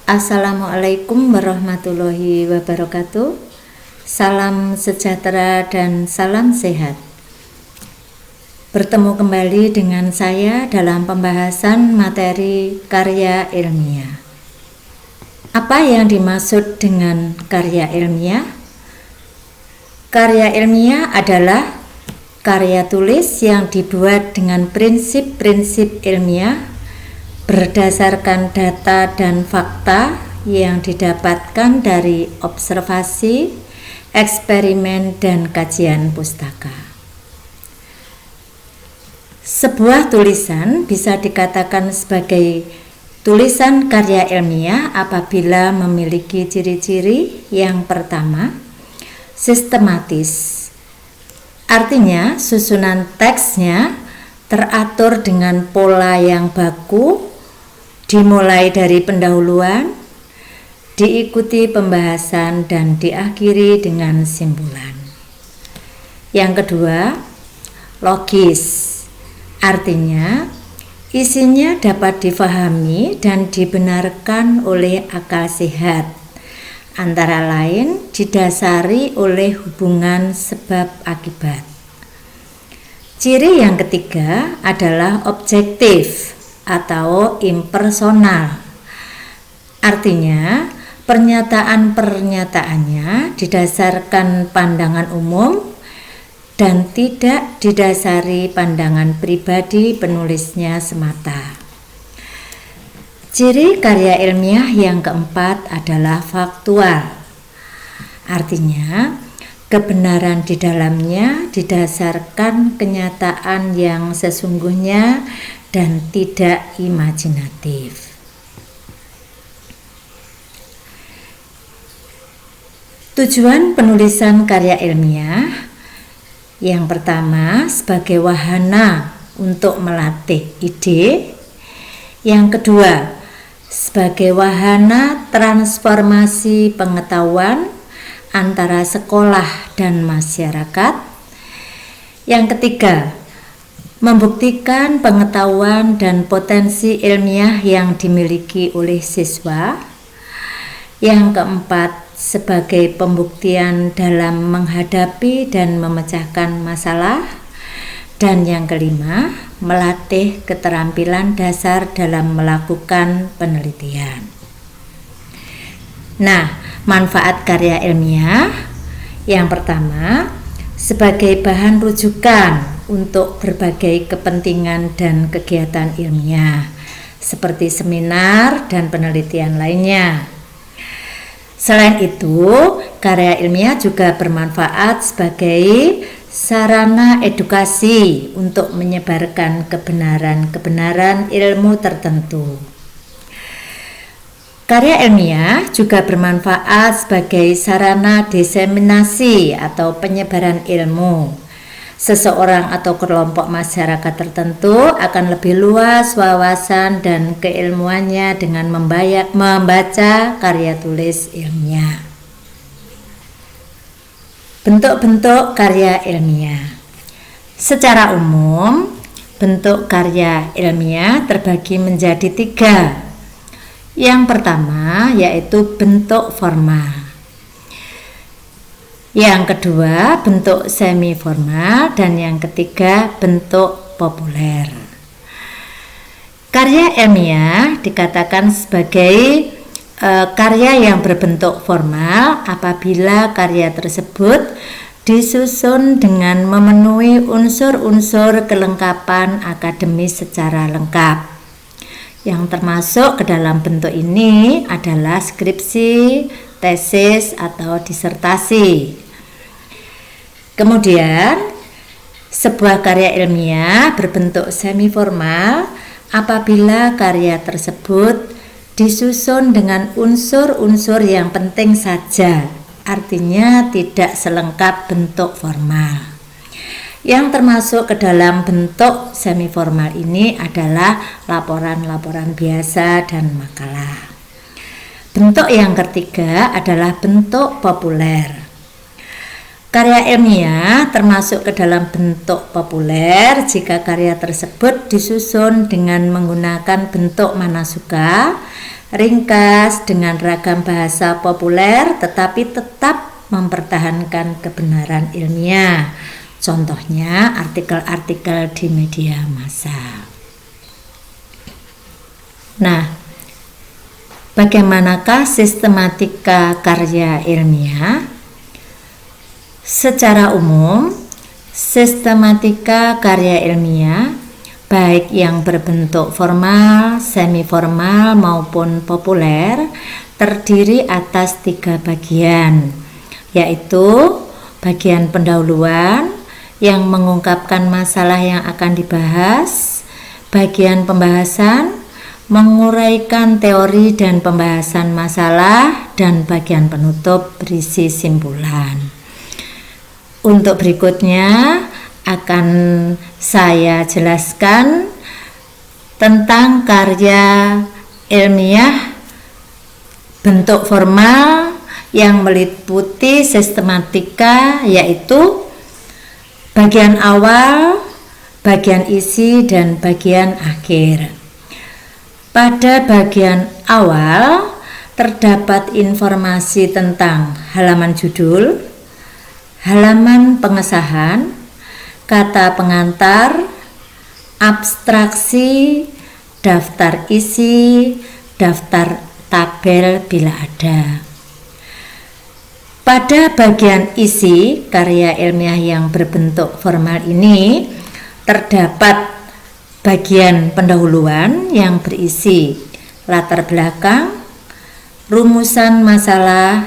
Assalamualaikum warahmatullahi wabarakatuh. Salam sejahtera dan salam sehat. Bertemu kembali dengan saya dalam pembahasan materi karya ilmiah. Apa yang dimaksud dengan karya ilmiah? Karya ilmiah adalah karya tulis yang dibuat dengan prinsip-prinsip ilmiah berdasarkan data dan fakta yang didapatkan dari observasi, eksperimen, dan kajian pustaka. Sebuah tulisan bisa dikatakan sebagai tulisan karya ilmiah apabila memiliki ciri-ciri yang pertama, sistematis. Artinya, susunan teksnya teratur dengan pola yang baku, dimulai dari pendahuluan, diikuti pembahasan, dan diakhiri dengan simpulan. Yang kedua, logis. Artinya, isinya dapat difahami dan dibenarkan oleh akal sehat, antara lain didasari oleh hubungan sebab akibat. Ciri yang ketiga adalah objektif atau impersonal. Artinya, pernyataan-pernyataannya didasarkan pandangan umum dan tidak didasari pandangan pribadi penulisnya semata. Ciri karya ilmiah yang keempat adalah faktual. Artinya, kebenaran di dalamnya didasarkan kenyataan yang sesungguhnya dan tidak imajinatif. Tujuan penulisan karya ilmiah yang pertama sebagai wahana untuk melatih ide, yang kedua sebagai wahana transformasi pengetahuan antara sekolah dan masyarakat, yang ketiga membuktikan pengetahuan dan potensi ilmiah yang dimiliki oleh siswa, yang keempat sebagai pembuktian dalam menghadapi dan memecahkan masalah, dan yang kelima melatih keterampilan dasar dalam melakukan penelitian. Nah, manfaat karya ilmiah yang pertama sebagai bahan rujukan untuk berbagai kepentingan dan kegiatan ilmiah seperti seminar dan penelitian lainnya. Selain itu, karya ilmiah juga bermanfaat sebagai sarana edukasi untuk menyebarkan kebenaran-kebenaran ilmu tertentu. Karya ilmiah juga bermanfaat sebagai sarana diseminasi atau penyebaran ilmu. Seseorang atau kelompok masyarakat tertentu akan lebih luas wawasan dan keilmuannya dengan membaca karya tulis ilmiah. Bentuk-bentuk karya ilmiah. Secara umum, bentuk karya ilmiah terbagi menjadi 3. Yang pertama yaitu bentuk formal. Yang kedua bentuk semi formal, dan yang ketiga bentuk populer. Karya ilmiah dikatakan sebagai karya yang berbentuk formal apabila karya tersebut disusun dengan memenuhi unsur-unsur kelengkapan akademis secara lengkap. Yang termasuk ke dalam bentuk ini adalah skripsi, tesis, atau disertasi. Kemudian, sebuah karya ilmiah berbentuk semi formal apabila karya tersebut disusun dengan unsur-unsur yang penting saja, artinya tidak selengkap bentuk formal. Yang termasuk ke dalam bentuk semi formal ini adalah laporan-laporan biasa dan makalah. Bentuk yang ketiga adalah bentuk populer. Karya ilmiah termasuk ke dalam bentuk populer jika karya tersebut disusun dengan menggunakan bentuk manasuka ringkas dengan ragam bahasa populer tetapi tetap mempertahankan kebenaran ilmiah. Contohnya artikel-artikel di media massa. Nah, bagaimanakah sistematika karya ilmiah? Secara umum, sistematika karya ilmiah baik yang berbentuk formal, semi-formal maupun populer terdiri atas 3 bagian, yaitu bagian pendahuluan yang mengungkapkan masalah yang akan dibahas, bagian pembahasan menguraikan teori dan pembahasan masalah, dan bagian penutup berisi simpulan. Untuk berikutnya akan saya jelaskan tentang karya ilmiah bentuk formal yang meliputi sistematika, yaitu bagian awal, bagian isi, dan bagian akhir. Pada bagian awal terdapat informasi tentang halaman judul, halaman pengesahan, kata pengantar, abstraksi, daftar isi, daftar tabel bila ada. Pada bagian isi karya ilmiah yang berbentuk formal ini terdapat bagian pendahuluan yang berisi latar belakang, rumusan masalah,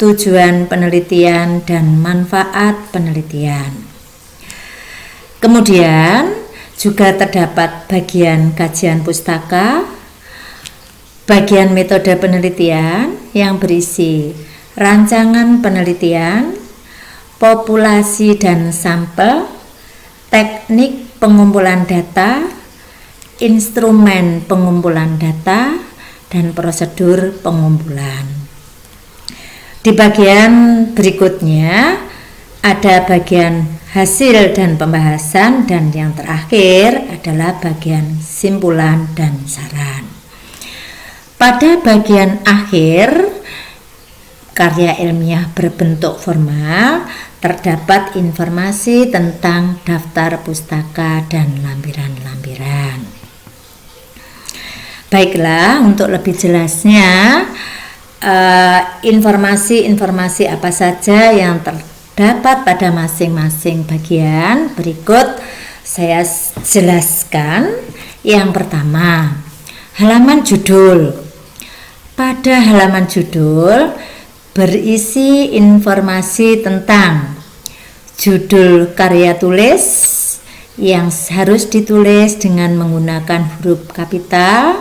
tujuan penelitian, dan manfaat penelitian. Kemudian juga terdapat bagian kajian pustaka, bagian metode penelitian yang berisi rancangan penelitian, populasi dan sampel, teknik pengumpulan data, instrumen pengumpulan data, dan prosedur pengumpulan. Di bagian berikutnya ada bagian hasil dan pembahasan, dan yang terakhir adalah bagian simpulan dan saran. Pada bagian akhir karya ilmiah berbentuk formal terdapat informasi tentang daftar pustaka dan lampiran-lampiran. Baiklah, untuk lebih jelasnya informasi-informasi apa saja yang terdapat pada masing-masing bagian berikut saya jelaskan. Yang pertama, halaman judul. Pada halaman judul berisi informasi tentang judul karya tulis yang harus ditulis dengan menggunakan huruf kapital,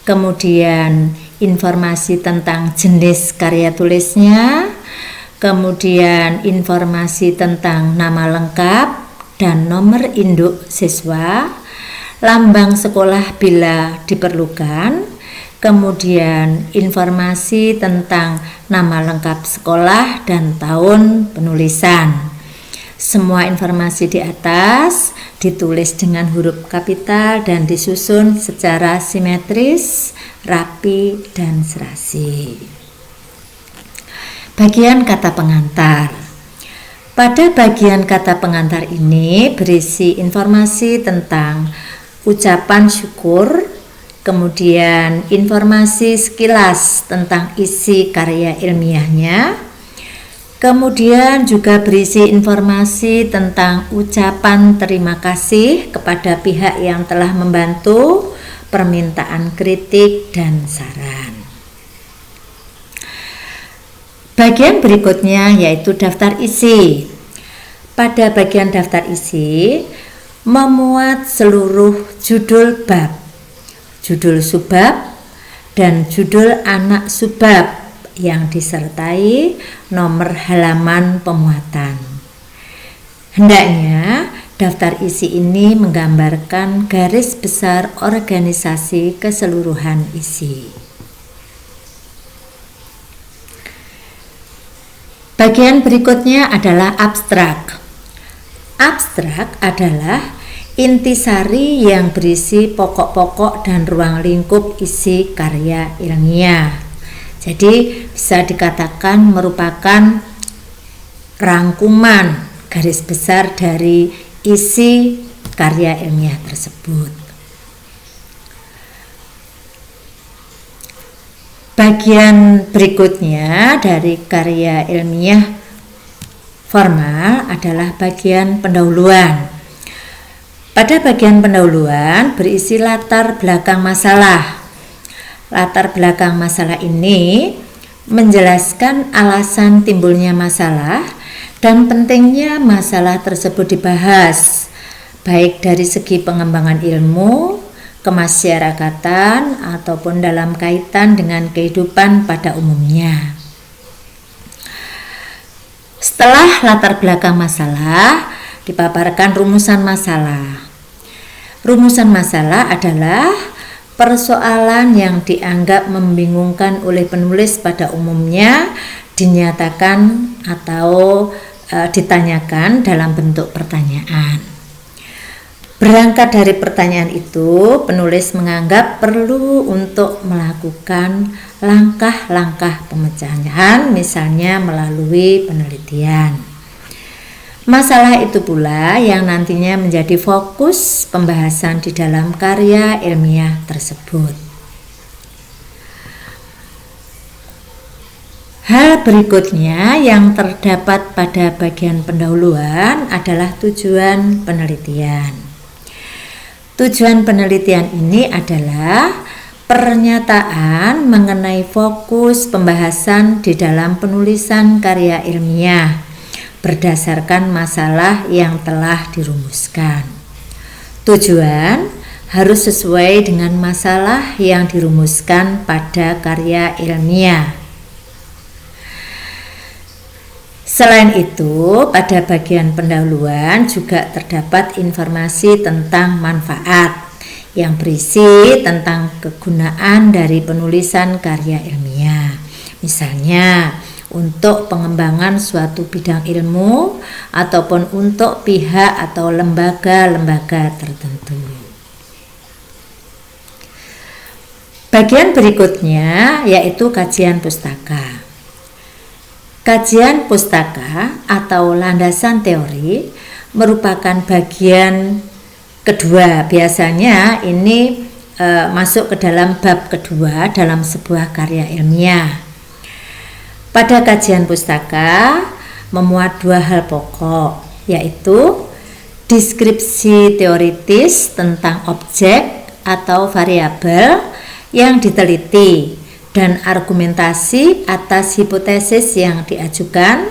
kemudian informasi tentang jenis karya tulisnya, kemudian informasi tentang nama lengkap dan nomor induk siswa, lambang sekolah bila diperlukan, kemudian informasi tentang nama lengkap sekolah dan tahun penulisan. Semua informasi di atas ditulis dengan huruf kapital dan disusun secara simetris, rapi, dan serasi. Bagian kata pengantar. Pada bagian kata pengantar ini berisi informasi tentang ucapan syukur, kemudian informasi sekilas tentang isi karya ilmiahnya, kemudian juga berisi informasi tentang ucapan terima kasih kepada pihak yang telah membantu, permintaan kritik, dan saran. Bagian berikutnya yaitu daftar isi. Pada bagian daftar isi memuat seluruh judul bab, judul subbab, dan judul anak subbab yang disertai nomor halaman pemuatan. Hendaknya daftar isi ini menggambarkan garis besar organisasi keseluruhan isi. Bagian berikutnya adalah abstrak. Abstrak adalah intisari yang berisi pokok-pokok dan ruang lingkup isi karya ilmiah. Jadi bisa dikatakan merupakan rangkuman garis besar dari isi karya ilmiah tersebut. Bagian berikutnya dari karya ilmiah formal adalah bagian pendahuluan. Pada bagian pendahuluan berisi latar belakang masalah. Latar belakang masalah ini menjelaskan alasan timbulnya masalah dan pentingnya masalah tersebut dibahas, baik dari segi pengembangan ilmu, kemasyarakatan, ataupun dalam kaitan dengan kehidupan pada umumnya. Setelah latar belakang masalah, dipaparkan rumusan masalah. Rumusan masalah adalah persoalan yang dianggap membingungkan oleh penulis pada umumnya dinyatakan atau ditanyakan dalam bentuk pertanyaan. Berangkat dari pertanyaan itu, penulis menganggap perlu untuk melakukan langkah-langkah pemecahan, misalnya melalui penelitian. Masalah itu pula yang nantinya menjadi fokus pembahasan di dalam karya ilmiah tersebut. Hal berikutnya yang terdapat pada bagian pendahuluan adalah tujuan penelitian. Tujuan penelitian ini adalah pernyataan mengenai fokus pembahasan di dalam penulisan karya ilmiah berdasarkan masalah yang telah dirumuskan. Tujuan harus sesuai dengan masalah yang dirumuskan pada karya ilmiah. Selain itu, pada bagian pendahuluan juga terdapat informasi tentang manfaat yang berisi tentang kegunaan dari penulisan karya ilmiah. Misalnya, untuk pengembangan suatu bidang ilmu ataupun untuk pihak atau lembaga-lembaga tertentu. Bagian berikutnya yaitu kajian pustaka. Kajian pustaka atau landasan teori merupakan bagian kedua. Biasanya ini masuk ke dalam bab kedua dalam sebuah karya ilmiah. Pada kajian pustaka memuat dua hal pokok, yaitu deskripsi teoritis tentang objek atau variabel yang diteliti dan argumentasi atas hipotesis yang diajukan.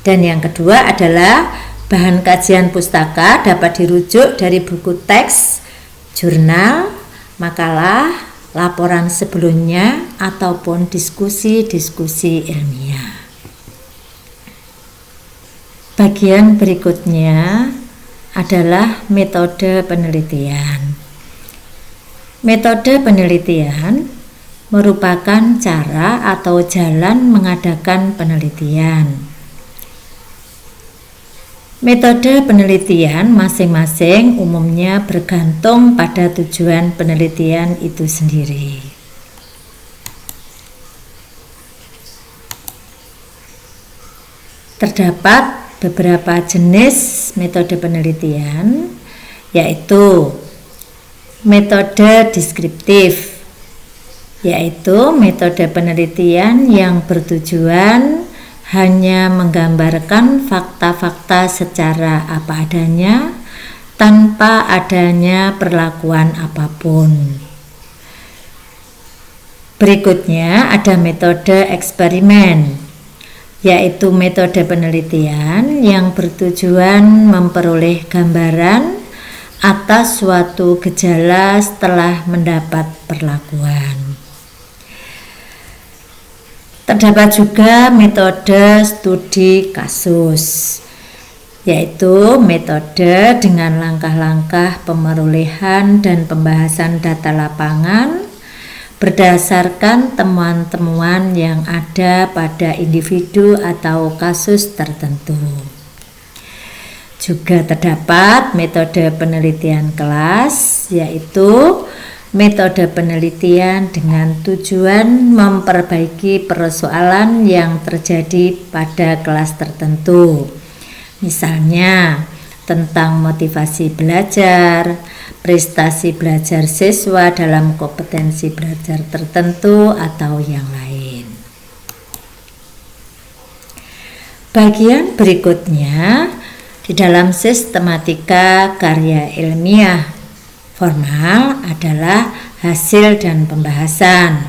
Dan yang kedua adalah bahan kajian pustaka dapat dirujuk dari buku teks, jurnal, makalah, laporan sebelumnya, ataupun diskusi-diskusi ilmiah. Bagian berikutnya adalah metode penelitian. Metode penelitian merupakan cara atau jalan mengadakan penelitian. Metode penelitian masing-masing umumnya bergantung pada tujuan penelitian itu sendiri. Terdapat beberapa jenis metode penelitian, yaitu metode deskriptif, yaitu metode penelitian yang bertujuan hanya menggambarkan fakta-fakta secara apa adanya tanpa adanya perlakuan apapun. Berikutnya ada metode eksperimen, yaitu metode penelitian yang bertujuan memperoleh gambaran atas suatu gejala setelah mendapat perlakuan. Terdapat juga metode studi kasus, yaitu metode dengan langkah-langkah pemerolehan dan pembahasan data lapangan berdasarkan temuan-temuan yang ada pada individu atau kasus tertentu. Juga terdapat metode penelitian kelas, yaitu metode penelitian dengan tujuan memperbaiki persoalan yang terjadi pada kelas tertentu. Misalnya, tentang motivasi belajar, prestasi belajar siswa dalam kompetensi belajar tertentu, atau yang lain. Bagian berikutnya di dalam sistematika karya ilmiah formal adalah hasil dan pembahasan.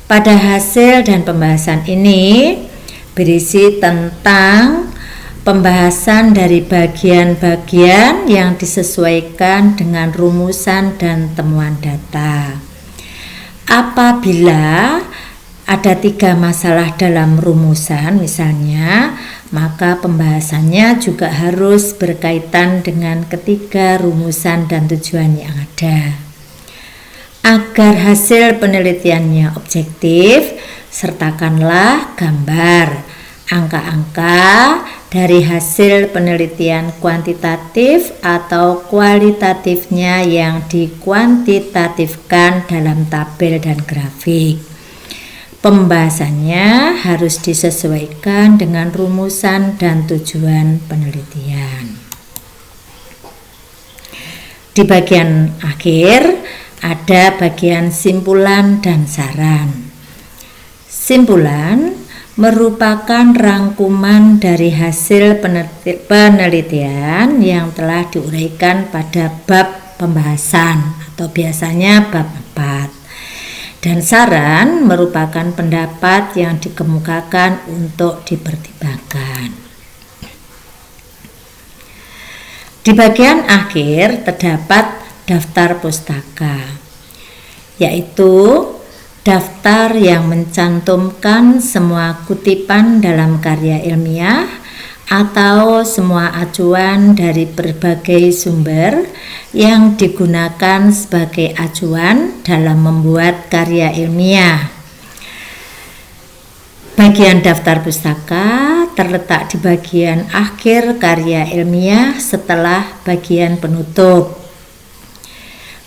Pada hasil dan pembahasan ini berisi tentang pembahasan dari bagian-bagian yang disesuaikan dengan rumusan dan temuan data. Apabila ada 3 masalah dalam rumusan misalnya, maka pembahasannya juga harus berkaitan dengan ketiga rumusan dan tujuan yang ada. Agar hasil penelitiannya objektif, sertakanlah gambar, angka-angka dari hasil penelitian kuantitatif atau kualitatifnya yang dikuantitatifkan dalam tabel dan grafik. Pembahasannya harus disesuaikan dengan rumusan dan tujuan penelitian. Di bagian akhir ada bagian simpulan dan saran. Simpulan merupakan rangkuman dari hasil penelitian yang telah diuraikan pada bab pembahasan atau biasanya bab 4. Dan saran merupakan pendapat yang dikemukakan untuk dipertimbangkan. Di bagian akhir terdapat daftar pustaka, yaitu daftar yang mencantumkan semua kutipan dalam karya ilmiah atau semua acuan dari berbagai sumber yang digunakan sebagai acuan dalam membuat karya ilmiah. Bagian daftar pustaka terletak di bagian akhir karya ilmiah setelah bagian penutup.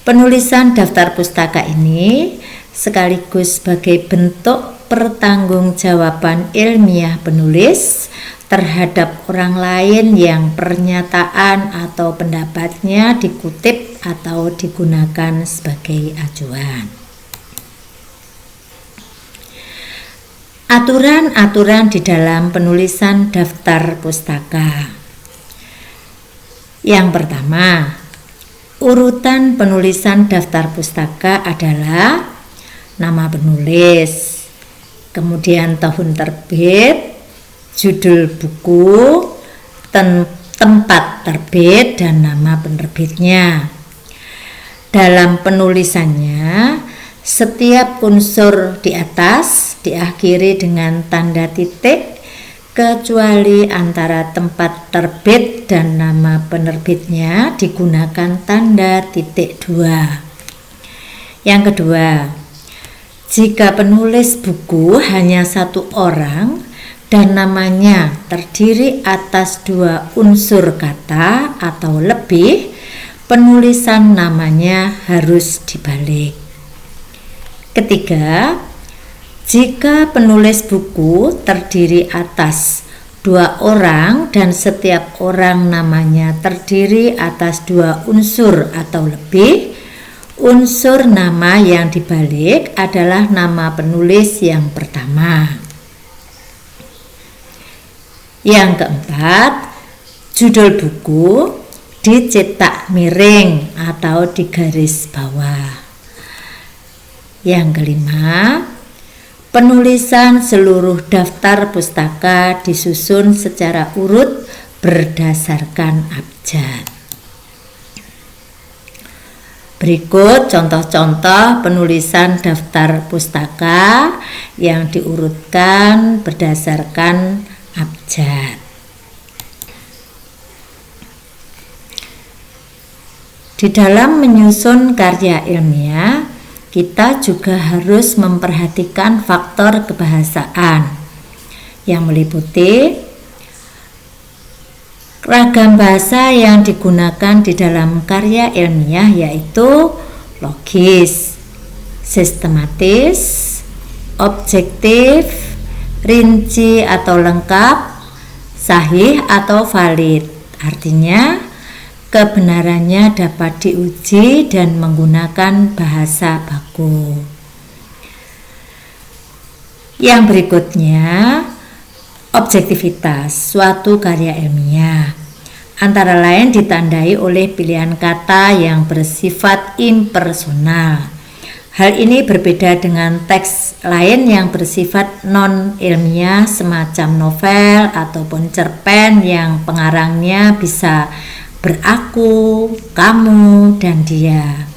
Penulisan daftar pustaka ini sekaligus sebagai bentuk pertanggungjawaban ilmiah penulis terhadap orang lain yang pernyataan atau pendapatnya dikutip atau digunakan sebagai acuan. Aturan-aturan di dalam penulisan daftar pustaka. Yang pertama, urutan penulisan daftar pustaka adalah nama penulis, kemudian tahun terbit, judul buku, tempat terbit, dan nama penerbitnya. Dalam penulisannya, setiap unsur di atas diakhiri dengan tanda titik, kecuali antara tempat terbit dan nama penerbitnya digunakan tanda titik 2. Yang kedua, jika penulis buku hanya 1 orang dan namanya terdiri atas 2 unsur kata atau lebih, penulisan namanya harus dibalik. Ketiga, jika penulis buku terdiri atas 2 orang dan setiap orang namanya terdiri atas 2 unsur atau lebih, unsur nama yang dibalik adalah nama penulis yang pertama. Yang keempat, judul buku dicetak miring atau di garis bawah. Yang kelima, penulisan seluruh daftar pustaka disusun secara urut berdasarkan abjad. Berikut contoh-contoh penulisan daftar pustaka yang diurutkan berdasarkan abjad. Di dalam menyusun karya ilmiah, kita juga harus memperhatikan faktor kebahasaan yang meliputi Ragam bahasa yang digunakan di dalam karya ilmiah yaitu logis, sistematis, objektif, rinci atau lengkap, sahih atau valid. Artinya kebenarannya dapat diuji dan menggunakan bahasa baku. Yang berikutnya, objektivitas suatu karya ilmiah antara lain ditandai oleh pilihan kata yang bersifat impersonal. Hal ini berbeda dengan teks lain yang bersifat non-ilmiah semacam novel ataupun cerpen yang pengarangnya bisa beraku, kamu, dan dia.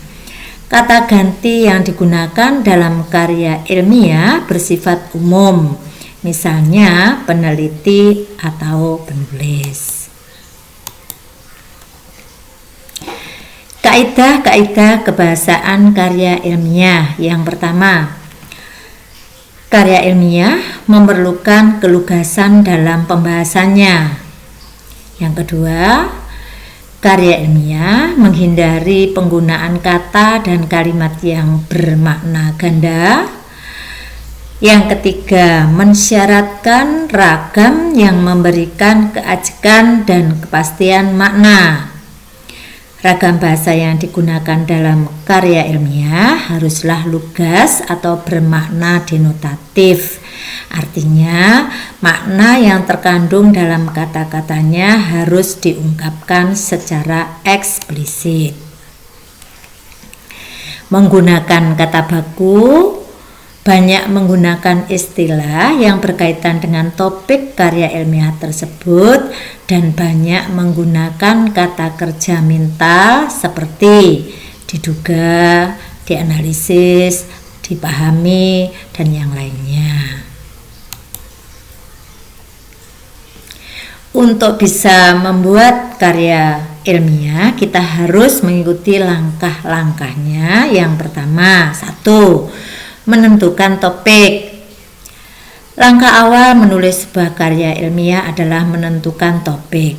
Kata ganti yang digunakan dalam karya ilmiah bersifat umum, misalnya peneliti atau penulis. Kaidah-kaidah kebahasaan karya ilmiah. Yang pertama, karya ilmiah memerlukan kelugasan dalam pembahasannya. Yang kedua, karya ilmiah menghindari penggunaan kata dan kalimat yang bermakna ganda. Yang ketiga, mensyaratkan ragam yang memberikan keajekan dan kepastian makna. Ragam bahasa yang digunakan dalam karya ilmiah haruslah lugas atau bermakna denotatif. Artinya, makna yang terkandung dalam kata-katanya harus diungkapkan secara eksplisit. Menggunakan kata baku, banyak menggunakan istilah yang berkaitan dengan topik karya ilmiah tersebut dan banyak menggunakan kata kerja mental seperti diduga, dianalisis, dipahami, dan yang lainnya. Untuk bisa membuat karya ilmiah, kita harus mengikuti langkah-langkahnya. Yang pertama, 1. Menentukan topik. Langkah awal menulis sebuah karya ilmiah adalah menentukan topik.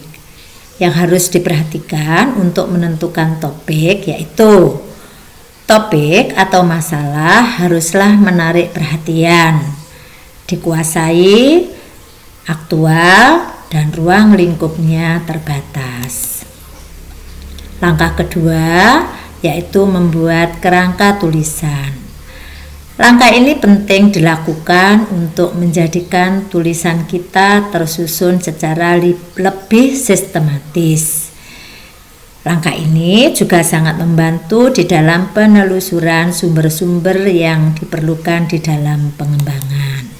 Yang harus diperhatikan untuk menentukan topik yaitu topik atau masalah haruslah menarik perhatian, dikuasai, aktual, dan ruang lingkupnya terbatas. Langkah kedua yaitu membuat kerangka tulisan. Langkah ini penting dilakukan untuk menjadikan tulisan kita tersusun secara lebih sistematis. Langkah ini juga sangat membantu di dalam penelusuran sumber-sumber yang diperlukan di dalam pengembangan.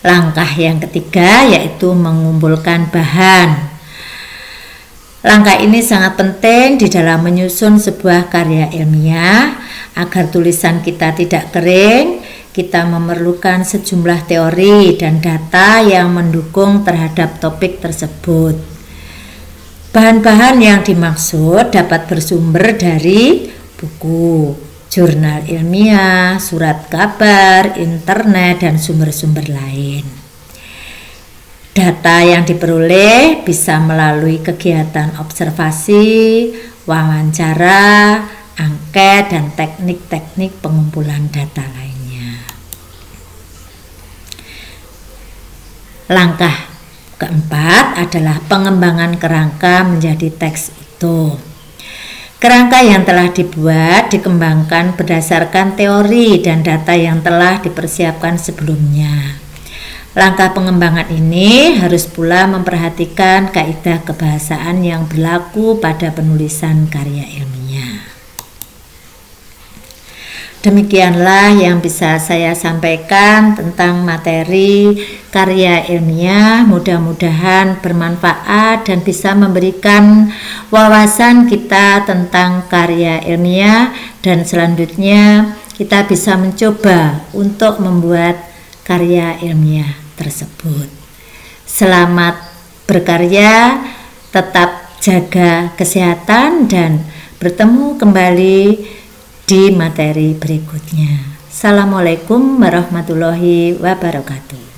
Langkah yang ketiga yaitu mengumpulkan bahan. Langkah ini sangat penting di dalam menyusun sebuah karya ilmiah. Agar tulisan kita tidak kering, kita memerlukan sejumlah teori dan data yang mendukung terhadap topik tersebut. Bahan-bahan yang dimaksud dapat bersumber dari buku, jurnal ilmiah, surat kabar, internet, dan sumber-sumber lain. Data yang diperoleh bisa melalui kegiatan observasi, wawancara, angket, dan teknik-teknik pengumpulan data lainnya. Langkah keempat adalah pengembangan kerangka menjadi teks itu. Kerangka yang telah dibuat dikembangkan berdasarkan teori dan data yang telah dipersiapkan sebelumnya. Langkah pengembangan ini harus pula memperhatikan kaidah kebahasaan yang berlaku pada penulisan karya ilmiah. Demikianlah yang bisa saya sampaikan tentang materi karya ilmiah. Mudah-mudahan bermanfaat dan bisa memberikan wawasan kita tentang karya ilmiah, dan selanjutnya kita bisa mencoba untuk membuat karya ilmiah tersebut. Selamat berkarya, tetap jaga kesehatan, dan bertemu kembali di materi berikutnya. Assalamualaikum warahmatullahi wabarakatuh.